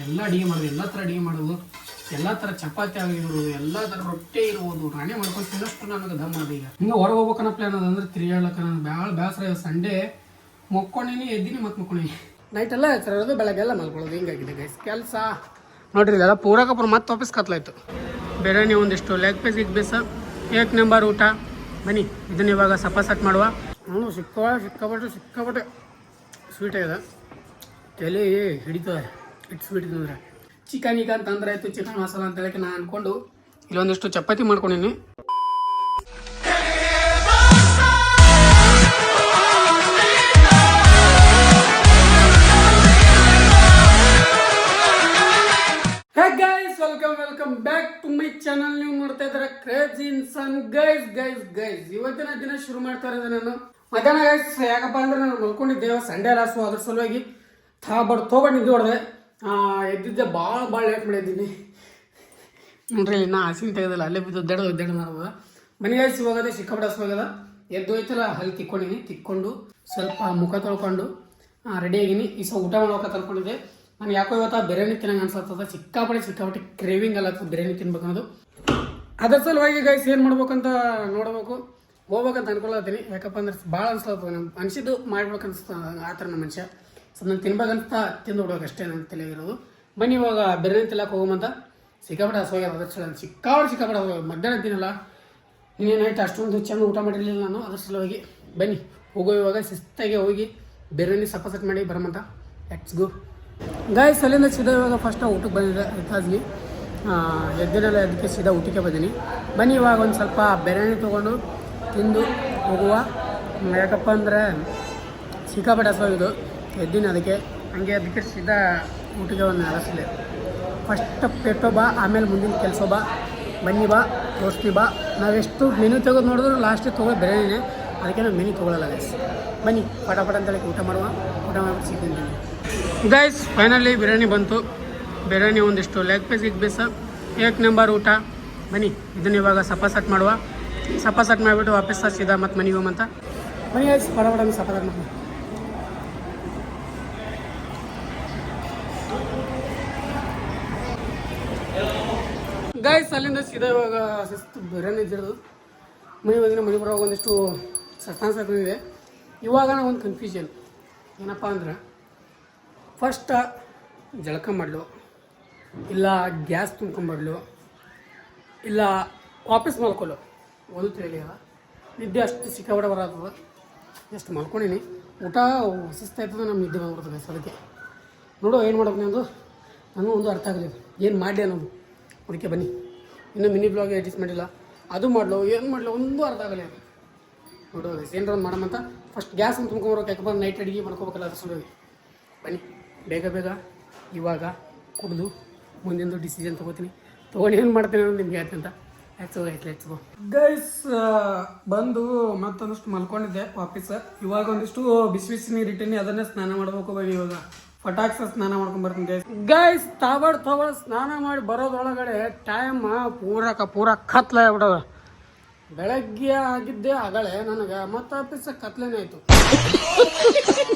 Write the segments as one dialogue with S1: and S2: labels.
S1: ಎಲ್ಲ ಅಡುಗೆ ಮಾಡೋದು, ಎಲ್ಲ ಥರ ಅಡುಗೆ ಮಾಡೋದು, ಎಲ್ಲ ಥರ ಚಪಾತಿ ಆಗಿರ್ಬೋದು, ಎಲ್ಲ ಥರ ರೊಟ್ಟಿ ಇರ್ಬೋದು, ನಾನೇ ಮಾಡ್ಕೊಂಡು ತಿನ್ನಷ್ಟು ನನಗೆ ದಮ್ ಮಾಡೋದು. ಈಗ ಹಿಂಗೆ ಹೊರಗೆ ಹೋಗ್ಬೇಕನ್ನ ಪ್ಲಾನ್ ಅದಂದ್ರೆ ತಿರುಗಾಡ್ಲಕ್ಕ ನಾನು ಭಾಳ ಬೇಸರ. ಸಂಡೇ ಮಕ್ಕೊಂಡಿನಿ, ಎದ್ದೀನಿ ಮತ್ತು ಮಕ್ಕೊಂಡಿನಿ. ನೈಟೆಲ್ಲ ಎಚ್ಚರೋದು, ಬೆಳಗ್ಗೆಲ್ಲ ಮಲ್ಕೊಳ್ಳೋದು, ಹಿಂಗಾಗಿದೆ ಗೈಸ್ ಕೆಲಸ. ನೋಡ್ರಿ ಇದೆಲ್ಲ ಪೂರಕಪುರ ಮತ್ತೆ ವಾಪಸ್ ಕತ್ಲಾಯ್ತು. ಬಿರಿಯಾನಿ ಒಂದಿಷ್ಟು ಲೆಗ್ ಪೀಸ್ ಗಿಗ್ ಪೀಸ್, ಏಕ್ ನಂಬರ್ ಊಟ. ಬನ್ನಿ ಇದನ್ನ ಇವಾಗ ಸಪಾಸಟ್ ಮಾಡುವ. ನಾನು ಸಿಕ್ಕಾಪಟ್ಟೆ ಸ್ವೀಟ್ ಆಗಿದೆ, ತಲೆ ಹಿಡಿತದೆ. ಇಟ್ಟು ಸ್ವೀಟ್ ಇದ್ರೆ ಚಿಕನ್ ಈಗ ಅಂತಂದ್ರೆ ಆಯಿತು, ಚಿಕನ್ ಮಸಾಲ ಅಂತ ಹೇಳಕ್ಕೆ ನಾನು ಅಂದ್ಕೊಂಡು ಇಲ್ಲೊಂದಿಷ್ಟು ಚಪಾತಿ ಮಾಡ್ಕೊಂಡಿನಿ. Welcome back to my channel. ನೀವು ನೋಡ್ತಾ ಇದ್ದಾರೆ ಕ್ರೇಜಿ ಇನ್ಸಾನ್. ಗೈಸ್ ಇವತ್ತಿನ ದಿನ ಶುರು ಮಾಡ್ತಾ ಇರೋದು ನಾನು ಮಧ್ಯಾಹ್ನ ಗೈಸ್. ಯಾಕಪ್ಪ ಅಂದ್ರೆ ನಾನು ಮಲ್ಕೊಂಡಿದ್ದೇವೆ, ಸಂಡೇ ಅಲ್ಲ, ಸೊ ಅದ್ರ ಸಲುವಾಗಿ ತೊಗೊಂಡು ನಿದ್ದೆ ಹೊಡೆದೆ. ಎದ್ದಿದ್ದೆ ಭಾಳ ಲೇಟ್ ಮಾಡಿದ್ದೀನಿ ನೋಡ್ರಿ. ನಾ ಹಸಿನ ತೆಗೆದಿಲ್ಲ, ಅಲ್ಲೇ ಬಿದ್ದು ಒದ್ದಾಡ ಮಾಡ್ಬೋದ. ಮನೆ ಗೈಸ್ ಹೋಗೋದೆ ಸಿಕ್ಕಾಪಟ್ಟೆ ಹಸುವಾಗದ. ಎದ್ದು ಹೋಯ್ತಲ್ಲ ಅಲ್ಲಿ ತಿಕ್ಕೊಂಡು ಸ್ವಲ್ಪ ಮುಖ ತೊಳ್ಕೊಂಡು ರೆಡಿ ಆಗಿನಿ. ಈ ಸಹ ಊಟ ಮಾಡ್ಬೇಕ ತಲ್ಕೊಂಡಿದ್ದೆ. ನಾನು ಯಾಕೋ ಇವತ್ತು ಬಿರಿಯಾನಿ ತಿನ್ನಂಗೆ ಅನ್ಸತ್ತದ. ಸಿಕ್ಕಾಪಟ್ಟೆ ಕ್ರೇವಿಂಗ್ ಅಲ್ಲ ಬಿರಿಯಾನಿ ತಿನ್ಬೇಕು ಅನ್ನೋದು. ಅದ್ರ ಸಲುವಾಗಿ ಗೈಸ್ ಏನು ಮಾಡ್ಬೇಕಂತ ನೋಡ್ಬೇಕು, ಹೋಗ್ಬೇಕಂತ ಅನ್ಕೊಳತ್ತೀನಿ. ಯಾಕಪ್ಪ ಅಂದ್ರೆ ಭಾಳ ಅನ್ಸ್ಲತ್ತದ, ನಮ್ಮ ಅನಿಸಿದ್ದು ಮಾಡ್ಬೇಕನ್ಸ್ತ ಆ ಥರ ನಮ್ಮ ಮನುಷ್ಯ. ಸೊ ನಾನು ತಿನ್ಬೇಕಂತ ತಿಂದು ಬಿಡ್ಬೇಕು ಅಷ್ಟೇ ನನ್ನ ತಲೆಗಿರೋದು. ಬನ್ನಿ ಇವಾಗ ಬಿರಿಯಾನಿ ತಿನ್ನಕ್ಕೆ ಹೋಗೋಮಂತ. ಸಿಕ್ಕಾಪಟ್ಟೆ ಹಸುವಾಗ್ಯದ, ಅದ್ರ ಸಲ ಸಿಕ್ಕಾಪಟ್ಟೆ ಮಧ್ಯಾಹ್ನ ತಿನ್ನಲ್ಲ. ಇನ್ನೇ ನೈಟ್ ಅಷ್ಟೊಂದು ಚೆಂದ ಊಟ ಮಾಡಿರಲಿಲ್ಲ ನಾನು, ಅದ್ರ ಸಲುವಾಗಿ ಬನ್ನಿ ಹೋಗೋ. ಇವಾಗ ಶಿಸ್ತಾಗಿ ಹೋಗಿ ಬಿರಿಯಾನಿ ಸಪಾಸೆಟ್ ಮಾಡಿ ಬರಮಂತ. Let's go guys. ಅಲ್ಲಿಂದ ಸೀದಾ ಇವಾಗ ಫಸ್ಟ್ ಊಟಕ್ಕೆ ಬಂದಿದೆ ರಿತಾಜ್ಲಿ. ಎದ್ದಿನೆಲ್ಲ ಅದಕ್ಕೆ ಸೀದಾ ಊಟಕ್ಕೆ ಬಂದೀನಿ. ಬನ್ನಿ ಇವಾಗ ಒಂದು ಸ್ವಲ್ಪ ಬಿರಿಯಾನಿ ತೊಗೊಂಡು ತಿಂದು ಹೋಗುವ. ಯಾಕಪ್ಪ ಅಂದರೆ ಸಿಕ್ಕಾಪಟ್ಟೆ ಹಸುವಾಗಿದ್ದು ಎದ್ದಿನಿ, ಅದಕ್ಕೆ ಸೀದಾ ಊಟಕ್ಕೆ ಒಂದು ಅರಸಲೆ. ಫಸ್ಟ್ ಪೆಟ್ಟೋ ಬಾ, ಆಮೇಲೆ ಮುಂದಿನ ಕೆಲಸ ಬಾ. ಬನ್ನಿ ಬಾ, ತೋರಿಸ್ತೀವಿ ಬಾ. ನಾವೆಷ್ಟು ಮೆನು ತೆಗೆದು ನೋಡಿದ್ರು ಲಾಸ್ಟಿಗೆ ತೊಗೊಳ್ಳೋ ಬಿರಿಯಾನಿನೇ, ಅದಕ್ಕೆ ನಾವು ಮೆನು ತೊಗೊಳ್ಳಲ್ಲ ಗೈಸ್. ಬನ್ನಿ ಪಟ ಅಂತೇಳಿ ಊಟ ಮಾಡಿಬಿಟ್ಟು ಸಿಗ್ತೀನಿ ಗೈಸ್. ಫೈನಲಿ ಬಿರಿಯಾನಿ ಬಂತು. ಬಿರಿಯಾನಿ ಒಂದಿಷ್ಟು ಲೆಗ್ ಪೀಸ್ ಗಿಗ್ ಪೀಸ್, ಏಕ್ ನಂಬರ್ ಊಟ. ಬನ್ನಿ ಇದನ್ನ ಇವಾಗ ಸಪಾಸಟ್ ಮಾಡುವ. ಸಪಾಸಟ್ ಮಾಡಿಬಿಟ್ಟು ವಾಪಸ್ ಸೀದಾ ಮತ್ತು ಮನೆಗೆ ಹೋಗಂತ. ಬನ್ನಿ ಗೈಸ್ ಪಟ ಸಪಾಸಟ್ ಮಾಡಿ ಗೈಸ್. ಅಲ್ಲಿಂದ ಸೀದಾ ಇವಾಗ ಶಿಸ್ತು ಬಿರಿಯಾನಿ ಇದ್ದಿರೋದು ಮನೆ ಬರುವಾಗ ಒಂದಿಷ್ಟು ಸತ್ತಾನ್ಸತ್ತಿದೆ. ಇವಾಗ ನಾವು ಒಂದು ಕನ್ಫ್ಯೂಷನ್ ಏನಪ್ಪ ಅಂದ್ರೆ, ಫಸ್ಟ್ ಜಳಕ ಮಾಡಲು, ಇಲ್ಲ ಗ್ಯಾಸ್ ತುಂಬ್ಕೊಂಬಡ್ಲು, ಇಲ್ಲ ವಾಪಸ್ ಮಲ್ಕೊಳ್ಳು. ಒಂದು ತಿಳಿಯಲ್ಲ, ನಿದ್ದೆ ಅಷ್ಟು ಸಿಕ್ಕಾಪಟ್ಟೆ ಬರತ್ತದ. ಎಷ್ಟು ಮಲ್ಕೊಂಡಿನಿ, ಊಟ ಶಿಸ್ತಾಯ್ತದ, ನಮ್ಮ ನಿದ್ದೆ ಬಂದ್ಬಿಡ್ತದೆ. ಅದಕ್ಕೆ ನೋಡು ಏನು ಮಾಡೋದು ನಂದು, ನನಗೂ ಒಂದು ಅರ್ಥ ಆಗಲಿಲ್ಲ ಏನು ಮಾಡಲಿ ಅನ್ನೋದು. ಅದಕ್ಕೆ ಬನ್ನಿ ಇನ್ನೂ ಮಿನಿ ಬ್ಲಾಗ್ ಎಡಿಟ್ ಮಾಡಿಲ್ಲ, ಅದು ಮಾಡಲು ಏನು ಮಾಡಲು ಒಂದು ಅರ್ಥ ಆಗಲ್ಲ. ನೋಡೋದು ಏನಾರ ಒಂದು ಮಾಡೋಣಂತ. ಫಸ್ಟ್ ಗ್ಯಾಸ್ ಅಂತ ತುಂಬ್ಕೊಂಬರೋಕೆ, ಯಾಕಪ್ಪ ನೈಟ್ ಅಡುಗೆ ಮಾಡ್ಕೋಬೇಕಲ್ಲ, ಅದ್ರ ಸಲುವಾಗಿ ಬನ್ನಿ ಬೇಗ ಇವಾಗ ಕುಡಿದು ಮುಂದಿಂದು ಡಿಸಿಷನ್ ತೊಗೋತೀನಿ. ತೊಗೊಂಡು ಏನು ಮಾಡ್ತೀನಿ ಅನ್ನೋದು ನಿಮ್ಗೆ ಹೇಳ್ತಂತ. Let's go guys. ಬಂದು ಮತ್ತೊಂದಿಷ್ಟು ಮಲ್ಕೊಂಡಿದ್ದೆ ವಾಪಸ್. ಇವಾಗ ಒಂದಿಷ್ಟು ಬಿಸಿ ನೀರು ಇಟ್ಟೀನಿ, ಅದನ್ನೇ ಸ್ನಾನ ಮಾಡಬೇಕು. ಬನ್ನಿ ಇವಾಗ ಪಟಾಕ್ಸ ಸ್ನಾನ ಮಾಡ್ಕೊಂಡ್ಬರ್ತೀನಿ ಗೈಸ್. ತಾಬಡ್ ಸ್ನಾನ ಮಾಡಿ ಬರೋದ್ರೊಳಗಡೆ ಟೈಮ್ ಪೂರ ಕತ್ಲೆ ಆಗ್ಬಿಡೋದು. ಬೆಳಗ್ಗೆ ಆಗಿದ್ದೆ ಆಗಲೇ ನನಗೆ ಮತ್ತೆ ಆಫೀಸ್ ಕತ್ಲೇನೆ ಆಯಿತು.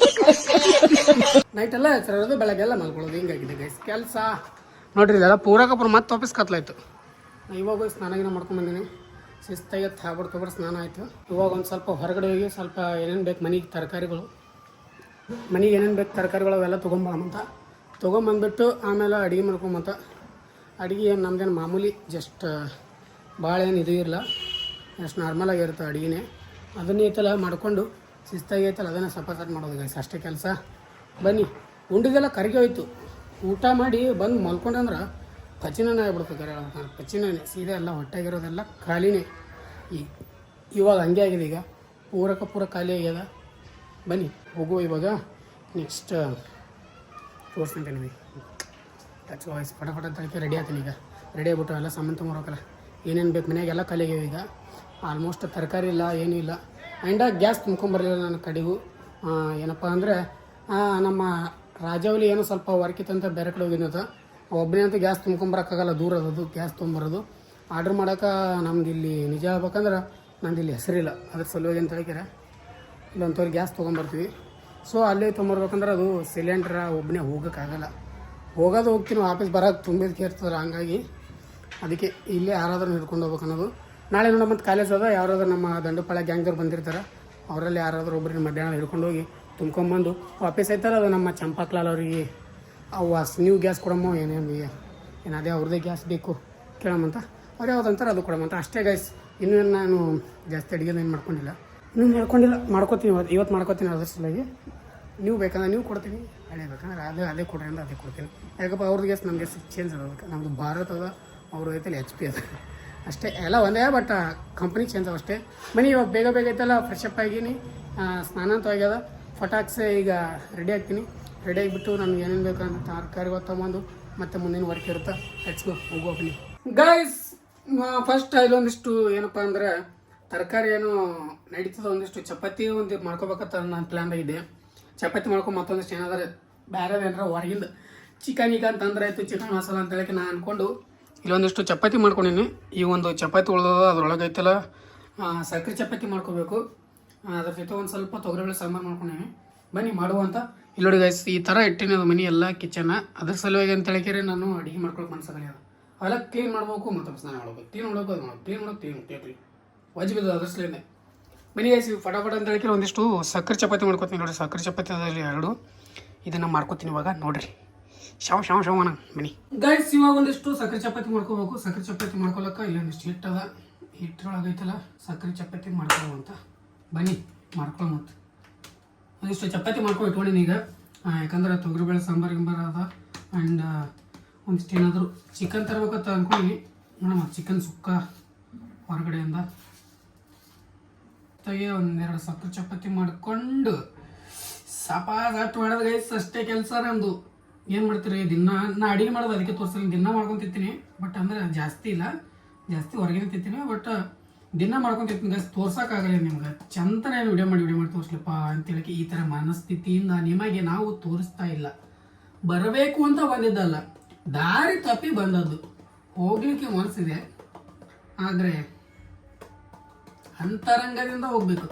S1: ನೈಟೆಲ್ಲ ಎಚ್ಚರೋದು, ಬೆಳಗ್ಗೆಲ್ಲ ಮಲ್ಕೊಳ್ಳೋದು, ಹಿಂಗಾಗಿದೆ ಗೈಸ್ ಕೆಲಸ. ನೋಡ್ರಿ ಇದೆಲ್ಲ ಪೂರಕಪುರ ಮತ್ತೆ ವಾಪಸ್ ಕತ್ಲಾಯ್ತು. ಇವಾಗ ಸ್ನಾನ ಮಾಡ್ಕೊಂಡ್ಬಂದಿನಿ. ಶಿಸ್ತಾಗಿ ತಾಬಡ್ ಸ್ನಾನ ಆಯಿತು. ಇವಾಗ ಒಂದು ಸ್ವಲ್ಪ ಹೊರಗಡೆ ಹೋಗಿ ಸ್ವಲ್ಪ ಏನೇನು ಬೇಕು ಮನೆಗೆ ಏನೇನು ಬೇಕು ತರಕಾರಿಗಳು ಅವೆಲ್ಲ ತೊಗೊಂಬಂದ್ಬಿಟ್ಟು ಆಮೇಲೆ ಅಡುಗೆ ಮಾಡ್ಕೊಂಬಂತ. ಅಡುಗೆ ಏನು ನಮ್ದೇನು ಮಾಮೂಲಿ, ಜಸ್ಟ್ ಭಾಳ ಏನು ಇದು ಇರಲ್ಲ, ಎಷ್ಟು ನಾರ್ಮಲಾಗಿರುತ್ತೆ ಅಡುಗೆನೇ. ಅದನ್ನೇ ಐತಲ್ಲ ಮಾಡ್ಕೊಂಡು ಶಿಸ್ತಾಗಿ ಐತಲ್ಲ ಅದನ್ನು ಸಪಾಸಟ್ ಮಾಡೋದು ಗೈಸ್, ಅಷ್ಟೇ ಕೆಲಸ. ಬನ್ನಿ ಉಂಡಿದೆಲ್ಲ ಕರಗಿ ಹೋಯ್ತು. ಊಟ ಮಾಡಿ ಬಂದು ಮಲ್ಕೊಂಡ್ರೆ ಪಚಿನೇ ಆಗ್ಬಿಡ್ತದೆ. ಪಚಿನೇ ಸೀದಾ ಎಲ್ಲ ಹೊಟ್ಟೆಗಿರೋದೆಲ್ಲ ಖಾಲಿನೇ. ಇವಾಗ ಹಂಗೆ ಆಗಿದೆ, ಈಗ ಪೂರ ಖಾಲಿ ಆಗ್ಯದ. ಬನ್ನಿ ಹೋಗುವ ಇವಾಗ. ನೆಕ್ಸ್ಟ್ ತೋರಿಸ್ತೀನಿ ನಿಮಗೆ. ಟಚ್ ವಾಯ್ಸ್ ಫಟಾಫಟ ತಳಕ್ಕೆ ರೆಡಿ ಆಗ್ತೀನಿ. ಈಗ ರೆಡಿ ಆಗ್ಬಿಟ್ಟು ಎಲ್ಲ ಸಾಮಾನು ತೊಗೊಂಬರೋಕಲ್ಲ, ಏನೇನು ಬೇಕು ಮನೆಯಾಗೆಲ್ಲ ಖಾಲಿ ಆಗ್ಯಾವ. ಈಗ ಆಲ್ಮೋಸ್ಟ್ ತರಕಾರಿ ಇಲ್ಲ, ಏನೂ ಇಲ್ಲ. ಆ್ಯಂಡ ಗ್ಯಾಸ್ ತುಂಬ್ಕೊಂಬರಲಿಲ್ಲ ನನ್ನ ಕಡೆಗೂ. ಏನಪ್ಪ ಅಂದರೆ ನಮ್ಮ ರಾಜವಲಿ ಏನೋ ಸ್ವಲ್ಪ ವರ್ಕ್ ಇತ್ತಂತ ಬೇರೆ ಕಡೆ ಹೋಗಿದ್ನಂತ. ಒಬ್ಬನೇ ಅಂತ ಗ್ಯಾಸ್ ತುಂಬ್ಕೊಂಬರೋಕ್ಕಾಗಲ್ಲ, ದೂರ ಅದು ಗ್ಯಾಸ್ ತೊಗೊಂಬರೋದು. ಆರ್ಡ್ರ್ ಮಾಡೋಕೆ ನಮ್ದು ಇಲ್ಲಿ ನಿಜ ಹೇಳ್ಬೇಕಂದ್ರೆ ನಂದು ಇಲ್ಲಿ ಹೆಸರಿಲ್ಲ, ಅದ್ರ ಸಲುವಾಗಿ ಅಂತ ಹೇಳಿದ್ರೆ ಇಲ್ಲೊಂಥವ್ರು ಗ್ಯಾಸ್ ತೊಗೊಂಬರ್ತೀವಿ. ಸೊ ಅಲ್ಲೇ ತೊಗೊಂಬರ್ಬೇಕಂದ್ರೆ ಅದು ಸಿಲಿಂಡ್ರ ಒಬ್ಬನೇ ಹೋಗೋಕ್ಕಾಗಲ್ಲ. ಹೋಗೋದು ಹೋಗ್ತೀನಿ, ವಾಪಸ್ ಬರೋದು ತುಂಬಿದ ಕೇರ್ತದಲ್ಲ, ಹಂಗಾಗಿ ಅದಕ್ಕೆ ಇಲ್ಲೇ ಯಾರಾದ್ರೂ ಹಿಡ್ಕೊಂಡು ಹೋಗ್ಬೇಕು ಅನ್ನೋದು. ನಾಳೆ ನೋಡ ಮತ್ತು ಕಾಲೇಜ್ ಅದ, ಯಾರಾದ್ರೂ ನಮ್ಮ ದಂಡುಪಾಳ್ಯ ಗ್ಯಾಂಗ್ದವ್ರು ಬಂದಿರ್ತಾರೆ, ಅವರಲ್ಲಿ ಯಾರಾದರೂ ಒಬ್ಬರನ್ನ ಮಧ್ಯಾಹ್ನ ಹಿಡ್ಕೊಂಡು ಹೋಗಿ ತುಂಬ್ಕೊಂಬಂದು ವಾಪಸ್ ಆಯ್ತಲ್ಲ, ಅದು ನಮ್ಮ ಚಂಪಾಕ್ಲಾಲ್ ಅವರಿಗೆ ಅವು ನೀವು ಗ್ಯಾಸ್ ಕೊಡಮ್ಮ, ಏನೇನು ಅದೇ ಅವ್ರದ್ದೇ ಗ್ಯಾಸ್ ಬೇಕು ಕೇಳಮ್ಮಂತ, ಅವ್ರು ಯಾವ್ದು ಅಂತಾರೆ ಅದು ಕೊಡಮ್ಮಂತ ಅಷ್ಟೇ ಗೈಸ್. ಇನ್ನೂ ನಾನು ಜಾಸ್ತಿ ಅಡುಗೆ ಏನು ಮಾಡ್ಕೊಂಡಿಲ್ಲ, ಮಾಡ್ಕೋತೀನಿ, ಇವತ್ತು ಮಾಡ್ಕೋತೀನಿ. ಅದ್ರ ಸಲುವಾಗಿ ನೀವು ಬೇಕಂದ್ರೆ ನೀವು ಕೊಡ್ತೀನಿ, ಹಳೆ ಬೇಕಂದ್ರೆ ಅದೇ ಕೊಡ್ರಿ ಅಂದ್ರೆ ಅದೇ ಕೊಡ್ತೀನಿ. ಯಾಕಪ್ಪ ಅವ್ರದ್ದು ಗ್ಯಾಸ್ ನಮ್ಮ ಗ್ಯಾಸ್ ಚೇಂಜ್ ಅದ, ನಮ್ಮದು ಭಾರತ ಅದ, ಅವ್ರ ಐತಲ್ಲ HP ಅದ, ಅಷ್ಟೇ ಎಲ್ಲ ಒಂದೇ, ಬಟ್ ಕಂಪ್ನಿ ಚೇಂಜ್ ಅವ ಅಷ್ಟೇ. ಬನ್ನಿ ಇವಾಗ ಬೇಗ ಐತಲ್ಲ, ಫ್ರೆಶ್ ಅಪ್ ಆಗಿನಿ, ಸ್ನಾನ ಅಂತೂ ಆಗ್ಯದ, ಫಟಾಕ್ಸೆ ಈಗ ರೆಡಿ ಆಗ್ತೀನಿ. ರೆಡಿ ಆಗಿಬಿಟ್ಟು ನನಗೆ ಏನೇನು ಬೇಕಂತ ತರಕಾರಿ ತೊಗೊಂಬಂದು ಮತ್ತೆ ಮುಂದಿನ ವರ್ಕ್ ಇರುತ್ತೆ. ಲೆಟ್ಸ್ ಗೋ, ಹೋಗ್ತೀನಿ ಗೈಸ್. ಫಸ್ಟ್ ಇಲ್ಲೊಂದಿಷ್ಟು ಏನಪ್ಪ ಅಂದ್ರೆ ತರಕಾರಿ ಏನು ನಡೀತದೆ, ಒಂದಿಷ್ಟು ಚಪಾತಿ ಒಂದು ಮಾಡ್ಕೋಬೇಕಂತ ನನ್ನ ಪ್ಲ್ಯಾನ್ ಇದೆ. ಚಪಾತಿ ಮಾಡ್ಕೊಂಡು ಮತ್ತೊಂದಿಷ್ಟು ಏನಾದ್ರೆ ಬೇರೆ ಏನಾರ ಹೊರಗಿಂದ ಚಿಕನ್ ಅಂತಂದ್ರೆ ಆಯಿತು, ಚಿಕನ್ ಮಸಾಲ ಅಂತ ಹೇಳಕ್ಕೆ ನಾನು ಅಂದ್ಕೊಂಡು ಇಲ್ಲೊಂದಿಷ್ಟು ಚಪಾತಿ ಮಾಡ್ಕೊಂಡಿನಿ. ಈ ಒಂದು ಚಪಾತಿ ಉಳ್ದದ, ಅದ್ರೊಳಗೆ ಐತಲ್ಲ ಸಕ್ಕರೆ ಚಪಾತಿ ಮಾಡ್ಕೋಬೇಕು. ಅದ್ರ ಜೊತೆ ಒಂದು ಸ್ವಲ್ಪ ತೊಗರಿಬೇಳೆ ಸಾಂಬಾರು ಮಾಡ್ಕೊಂಡಿನಿ. ಬನ್ನಿ ಮಾಡುವಂತ. ಇಲ್ಲಿ ನೋಡಿ ಗೈಸ್, ಈ ಥರ ಇಟ್ಟಿನಿ ಅದು ಮನೆ ಎಲ್ಲ ಕಿಚನ್ನ. ಅದ್ರ ಸಲುವಾಗಿ ಅಂತ ಹೇಳಿಕೆರೆ ನಾನು ಅಡುಗೆ ಮಾಡ್ಕೊಳಕ್ಕೆ ಮನಸ್ಸಾಗಲ್ಲ. ಅವೆಲ್ಲ ಕ್ಲೀನ್ ಮಾಡ್ಬೇಕು, ಮತ್ತು ಸ್ನಾನ ಮಾಡ್ಬೇಕು, ಕ್ಲೀನ್ ಮಾಡೋಕೆ ಅದು ಕ್ಲೀನ್ ವಜ್ ಬಿದ್ದು ಅದ್ರ ಸಲೇ. ಬನ್ನಿ ಗೈಸ್, ಫಟಾಫಟ ಅಂತ ಹೇಳಿಕೆರೆ ಒಂದಿಷ್ಟು ಸಕ್ಕರೆ ಚಪಾತಿ ಮಾಡ್ಕೊತೀನಿ. ನೋಡಿರಿ, ಸಕ್ಕರೆ ಚಪಾತಿ ಅದಲ್ಲಿ 2 ಇದನ್ನು ಮಾಡ್ಕೊತೀನಿ ಇವಾಗ. ನೋಡಿರಿ, ಶಾವ್ ಅಣ್ಣ. ಬನ್ನಿ ಗೈಸ್, ಇವಾಗ ಒಂದಿಷ್ಟು ಸಕ್ಕರೆ ಚಪಾತಿ ಮಾಡ್ಕೋಬೇಕು. ಸಕ್ಕರೆ ಚಪಾತಿ ಮಾಡ್ಕೊಳಕ್ಕ ಇಲ್ಲೊಂದಿಷ್ಟು ಹಿಟ್ಟದ, ಹಿಟ್ಟರೊಳಗೈತಲ್ಲ ಸಕ್ಕರೆ ಚಪಾತಿ ಮಾಡ್ಕೊಳ್ಳುವಂತ. ಬನ್ನಿ ಮಾಡ್ಕೊಳ್ಳೋ. ಮತ್ತು ಒಂದಿಷ್ಟು ಚಪಾತಿ ಮಾಡ್ಕೊಂಡು ಇಟ್ಕೊಂಡಿನಿ ಈಗ, ಯಾಕಂದ್ರೆ ತೊಗರಿಬೇಳೆ ಸಾಂಬಾರು ಅದ. ಆ್ಯಂಡ್ ಒಂದಿಷ್ಟು ಏನಾದರೂ ಚಿಕನ್ ತರಬೇಕಂತ ಅಂದ್ಕೊಂಡು ನೋಡಮ್ಮ, ಚಿಕನ್ ಸುಕ್ಕ ಹೊರಗಡೆಯಿಂದ ತೆಗೆ ಒಂದೆರಡು ಸಕ್ಕರೆ ಚಪಾತಿ ಮಾಡ್ಕೊಂಡು ಸಾಪಾಟ್ ಮಾಡೋದು ಗೈಸ್. ಅಷ್ಟೇ ಕೆಲಸ ನಮ್ಮದು. ಏನು ಮಾಡ್ತೀರಿ, ದಿನ ನಾ ಅಡುಗೆ ಮಾಡೋದು ಅದಕ್ಕೆ ತೋರಿಸ್ತೀನಿ. ದಿನ ಮಾಡ್ಕೊತಿರ್ತೀನಿ, ಬಟ್ ಅಂದರೆ ಜಾಸ್ತಿ ಇಲ್ಲ, ಜಾಸ್ತಿ ಹೊರಗಿನ ತಿಂತೀನಿ, ಬಟ್ ದಿನ ಮಾಡ್ಕೊತಿರ್ತೀನಿ ಗೈಸ್. ತೋರ್ಸೋಕ್ಕಾಗಲ್ಲ ನಿಮ್ಗೆ, ಚಂತನೇ ವಿಡಿಯೋ ಮಾಡಿ ತೋರಿಸ್ಲಪ್ಪ ಅಂತೇಳಿ ಈ ಥರ ಮನಸ್ಥಿತಿಯಿಂದ ನಿಮಗೆ ನಾವು ತೋರಿಸ್ತಾ ಇಲ್ಲ. ಬರಬೇಕು ಅಂತ ಬಂದಿದ್ದಲ್ಲ, ದಾರಿ ತಪ್ಪಿ ಬಂದದ್ದು. ಹೋಗ್ಲಿಕ್ಕೆ ಮನಸ್ಸಿದೆ, ಆದರೆ ಅಂತರಂಗದಿಂದ ಹೋಗ್ಬೇಕು.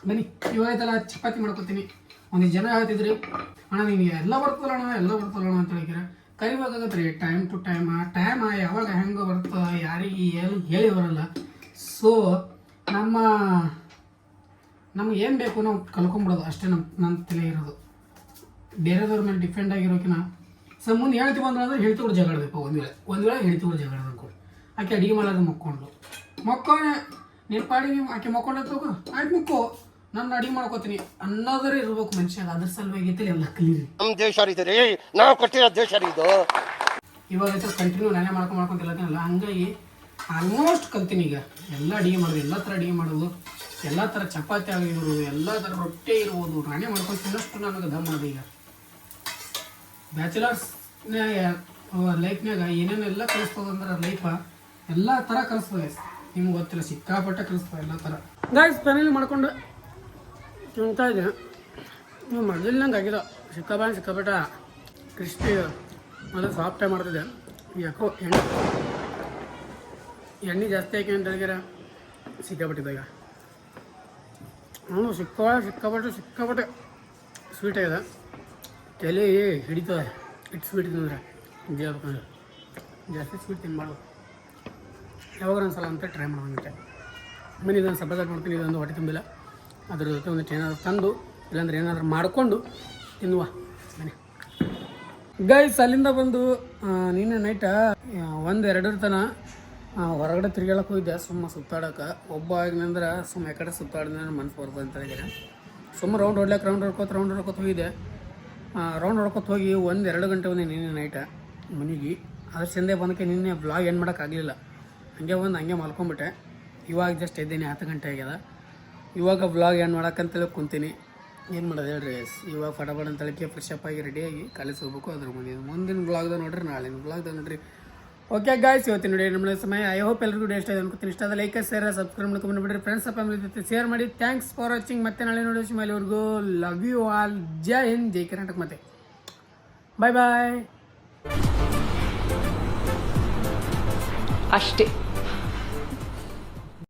S1: ಬನ್ನಿ, ಇವಾಗೈತಲ್ಲ ಚಪಾತಿ ಮಾಡ್ಕೊತೀನಿ. ಒಂದಿಷ್ಟು ಜನ ಹೇಳ್ತಿದ್ರಿ, ಅಣ್ಣ ನಿಮಗೆ ಎಲ್ಲ ಬರ್ತಲ್ಲಣ್ಣ ಅಂತ ಹೇಳಿದ್ರೆ ಕರಿಬೇಕಾಗತ್ತೆ ರೀ. ಟೈಮ್ ಟು ಟೈಮ್ ಯಾವಾಗ ಹೆಂಗೆ ಬರ್ತದೆ ಯಾರಿಗೆ ಹೇಳಿ ಬರಲ್ಲ. ಸೊ ನಮ್ಗೆ ಏನು ಬೇಕು ನಾವು ಕಲ್ಕೊಂಬಿಡೋದು ಅಷ್ಟೇ. ನನ್ನ ತಲೆ ಇರೋದು ಬೇರೆದವ್ರ ಮೇಲೆ ಡಿಪೆಂಡ್ ಆಗಿರೋಕಿನ ಸೊ ಮುಂದೆ ಹೇಳ್ತೀವಿ ಅಂದ್ರೆ ಹೇಳ್ತೀವಿ ಜಗಳಬೇಕು. ಒಂದು ವೇಳೆ ಹೇಳ್ತೀವಿ ಜಗಳ ಅನ್ಕೊಂಡು ಆಕೆ ಅಡುಗೆ ಮಾಡೋದು ಮಕ್ಕೊಂಡೆ ನೀನು ಪಾಡಿ ನೀವು ಆಕೆ ಮಕ್ಕೊಂಡೋಗು ಆಯ್ತು ಮುಕ್ಕೋ, ನಾನು ಅಡುಗೆ ಮಾಡ್ಕೋತೀನಿ ಅನ್ನೋದ್ರೆ ಇರ್ಬೇಕು ಮನುಷ್ಯಾಗ. ಅದ್ರ ಸಲುವಾಗಿ ಎಲ್ಲ ಕಲೀರಿ. ನಮ್ಮ ದೇಶ ನಾವು ಕೊಟ್ಟಿರೋ ದೇಶ ಇದು. ಇವಾಗ ಕಂಟಿನ್ಯೂ ನಾನೇ ಮಾಡ್ಕೊಂತಿಲ್ಲ, ಹಂಗಾಗಿ ಆಲ್ಮೋಸ್ಟ್ ಕಲ್ತೀನಿ ಈಗ. ಎಲ್ಲ ಅಡುಗೆ ಮಾಡೋದು, ಎಲ್ಲ ಥರ ಅಡುಗೆ ಮಾಡೋದು, ಎಲ್ಲ ಥರ ಚಪಾತಿ ಆಗಿರ್ಬೋದು, ಎಲ್ಲ ಥರ ರೊಟ್ಟಿ ಇರ್ಬೋದು, ನಾನೇ ಮಾಡ್ಕೊಂಡು ತಿನ್ನೋಷ್ಟು ನನಗೆ ದಮ್ ಅದು. ಈಗ ಬ್ಯಾಚುಲರ್ಸ್ ಲೈಫ್ನಾಗ ಏನೇನೆಲ್ಲ ಕಲಿಸ್ತದಂದ್ರೆ ಲೈಫ ಎಲ್ಲ ಥರ ಕಲಿಸ್ತದೆ. ನಿಮ್ಗೆ ಗೊತ್ತಿಲ್ಲ, ಸಿಕ್ಕಾಪಟ್ಟೆ ಕಲಿಸ್ತದೆ ಎಲ್ಲ ಥರ. ಗೈಸ್ ಪೆನಲ್ಲಿ ಮಾಡ್ಕೊಂಡು ತಿಂತಾ ಇದೆ. ನೀವು ಮೊದಲಿನಂಗೆ ಆಗಿಲ್ಲ, ಸಿಕ್ಕಾಪಟ್ಟ ಕ್ರಿಸ್ಪಿ ಮೊದಲು ಸಾಫ್ಟಾಗಿ ಮಾಡ್ತಿದ್ದೆ. ಯಾಕೋ ಎಣ್ಣೆ ಜಾಸ್ತಿ ಹಾಕಿ ಅಂತ ಹೇಳಿದ್ರೆ ಸಿಕ್ಕಾಪಟ್ಟಿದ್ದಾಗ ಸಿಕ್ಕಾಪಟ್ಟೆ ಸ್ವೀಟ್ ಆಗಿದೆ. ತಲೆ ಹಿಡಿತದೆ ಇಟ್ಟು ಸ್ವೀಟ್ ತಿಂದರೆ ಹೇಳ್ಬೇಕಂದ್ರೆ. ಜಾಸ್ತಿ ಸ್ವೀಟ್ ತಿನ್ಬಾರ್ದು, ಯಾವಾಗ ಒಂದ್ಸಲ ಅಂತ ಟ್ರೈ ಮಾಡೋಂಗಿಟ್ಟೆ. ಬನ್ನಿ ಇದನ್ನು ಸಪರೇಟ್ ಮಾಡ್ತೀನಿ. ಇದೊಂದು ಹೊಟ್ಟೆ ತುಂಬಿಲ್ಲ, ಅದ್ರ ಜೊತೆ ಒಂದಿಷ್ಟು ಏನಾದರೂ ತಂದು ಇಲ್ಲಾಂದ್ರೆ ಏನಾದರೂ ಮಾಡಿಕೊಂಡು ತಿನ್ನುವ. ಬನ್ನಿ ಗೈಸ್, ಅಲ್ಲಿಂದ ಬಂದು ನಿನ್ನೆ ನೈಟ 1-2 ತನ ಹೊರಗಡೆ ತಿರುಗಾಡಕ್ಕೆ ಹೋಗಿದ್ದೆ. ಸುತ್ತಾಡೋಕೆ ಒಬ್ಬ ಆಗಿನಂದ್ರೆ ಸುಮ್ಮ ಕಡೆ ಸುತ್ತಾಡಿದ್ರೆ ಮನಸ್ಸು ಬರ್ತದೆ ಅಂತ ಹೇಳಿದ್ರೆ ರೌಂಡ್ ಹೊಡ್ಕೊತ ಹೋಗಿದ್ದೆ. ರೌಂಡ್ ಹೊಡ್ಕೊತ ಹೋಗಿ 1-2 ಗಂಟೆ ಬಂದೆ ನಿನ್ನೆ ನೈಟ ಮನೆಗೆ. ಅದ್ರ ಚಂದೆ ಬಂದಕ್ಕೆ ನಿನ್ನೆ ವ್ಲಾಗ್ ಏನು ಮಾಡೋಕ್ಕಾಗಲಿಲ್ಲ, ಹಂಗೆ ಮಲ್ಕೊಂಬಿಟ್ಟೆ. ಇವಾಗ ಜಸ್ಟ್ ಎದ್ದೇನೆ 10 ಗಂಟೆ ಆಗ್ಯದ. ಇವಾಗ ವ್ಲಾಗ್ ಏನು ಮಾಡೋಕ್ಕಂತೇಳಿ ಕುಂತೀನಿ. ಏನು ಮಾಡೋದು ಹೇಳ್ರಿ, ಇವಾಗ ಫಟಾಫಟ್ ಅಂತ ಹೇಳಿಕೆ ಫ್ರೆಶ್ ಅಪ್ ಆಗಿ ರೆಡಿಯಾಗಿ ಕಾಲೇಜ್ ಹೋಗ್ಬೇಕು. ಅದ್ರ ಮುಂದಿನ ವ್ಲಾಗ್ದಾಗ ನೋಡ್ರಿ, ನಾಳಿನ ವ್ಲಾಗ್ದಾಗ ನೋಡ್ರಿ. ಓಕೆ ಗಾಯ್ಸ್, ಇವತ್ತಿನ ನೋಡಿ ನಮ್ಮ ಸಮಯ. ಐ ಹೋಪ್ ಎಲ್ಲರಿಗೂ ಇಷ್ಟ ಇದೆ ಅನ್ಕೋತೀನಿ. ಇಷ್ಟ ಆದ ಲೈಕ್ ಶೇರ್ ಸಬ್ಸ್ಕ್ರೈಬ್ ಮಾಡ್ಕೊಂಡು ಬಿಡ್ರಿ. ಫ್ರೆಂಡ್ಸ್ ಫ್ಯಾಮಿಲಿ ಜೊತೆ ಶೇರ್ ಮಾಡಿ. Thanks for watching. ಮತ್ತೆ ನಾಳೆ ನೋಡಿ ಅಲ್ಲಿವರೆಗೂ ಲವ್ ಯು ಆಲ್. ಜೈ ಹಿಂದ್, ಜೈ ಕರ್ನಾಟಕ. ಮತ್ತೆ ಬಾಯ್ ಅಷ್ಟೇ.